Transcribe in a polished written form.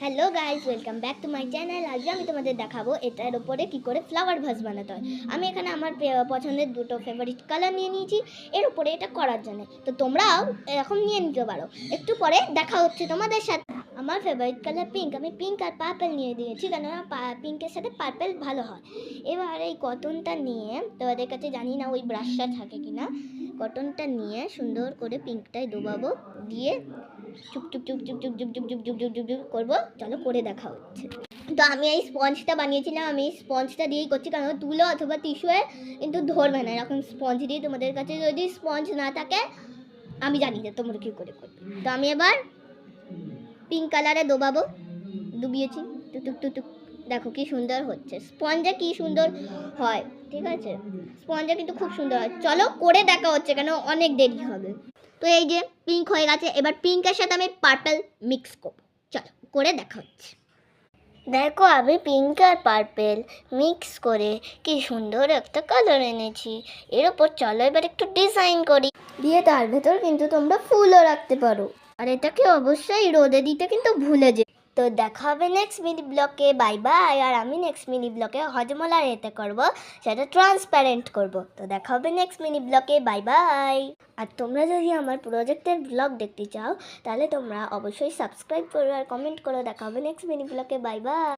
Hello guys, welcome back to my channel. আজ আমি তোমাদের দেখাবো এটার উপরে কি করে ফ্লাওয়ার ভাস বানাতে হয়। আমি এখানে আমার পছন্দের দুটো ফেভারিট কালার নিয়ে নিয়েছি এর উপরে এটা করার জন্য। তো তোমরাও এরকম নিয়ে নিতে পারো। একটু পরে দেখা হচ্ছে তোমাদের সাথে। আমার ফেভারিট কালার পিঙ্ক, আমি পিঙ্ক আর পার্পেল নিয়ে দিয়েছি কেননা পিঙ্কের সাথে পার্পেল ভালো হয়। এবার এই কটনটা নিয়ে, তোমাদের কাছে জানি না ওই ব্রাশটা থাকে কিনা, কটনটা নিয়ে সুন্দর করে পিঙ্কটায় ডোবাবো, দিয়ে চুপ চুপ চুপ চুপ চুপ চুপ চুপ চুপ চুপ চুপ চুপ চুপ করবো। চলো করে দেখা হচ্ছে। তো আমি এই স্পঞ্জটা বানিয়েছিলাম, আমি স্পঞ্জটা দিয়েই করছি কারণ তুলো অথবা টিস্যুয়ে কিন্তু ধরবে না এরকম স্পঞ্জ দিয়ে। তোমাদের কাছে যদি স্পঞ্জ না থাকে আমি জানি যে তোমরা কী করে করবে। তো আমি এবার পিঙ্ক কালারে ডোবাবো, ডুবিয়েছি টুক টুক টুক। দেখো কি সুন্দর হচ্ছে, স্পঞ্জে কি সুন্দর হয়। ঠিক আছে, স্পঞ্জে কিন্তু খুব সুন্দর হয়। চলো করে দেখা হচ্ছে কেন অনেক দেরি হবে। তো এই যে পিঙ্ক হয়ে গেছে, এবার পিঙ্কের সাথে আমি পার্পল মিক্স করব। চলো করে দেখা হচ্ছে। দেখো আমি পিঙ্ক আর পার্পেল মিক্স করে কি সুন্দর একটা কালার এনেছি। এর ওপর চলো এবার একটু ডিজাইন করি, দিয়ে তার ভেতর কিন্তু তোমরা ফুলও রাখতে পারো। আর এটাকে অবশ্যই রোদে দিতে কিন্তু ভুলে যে। তো দেখা হবে নেক্সট মিনি ব্লকে, বাই বাই। আর আমি নেক্সট মিনি ব্লকে হজমলার এতে করবো, সেটা ট্রান্সপারেন্ট করব। তো দেখা হবে নেক্সট মিনি ব্লকে, বাই বাই। আর তোমরা যদি আমার প্রজেক্টের ব্লগ দেখতে চাও তাহলে তোমরা অবশ্যই সাবস্ক্রাইব করো আর কমেন্ট করো। দেখা হবে নেক্সট মিনি ব্লকে, বাই বাই।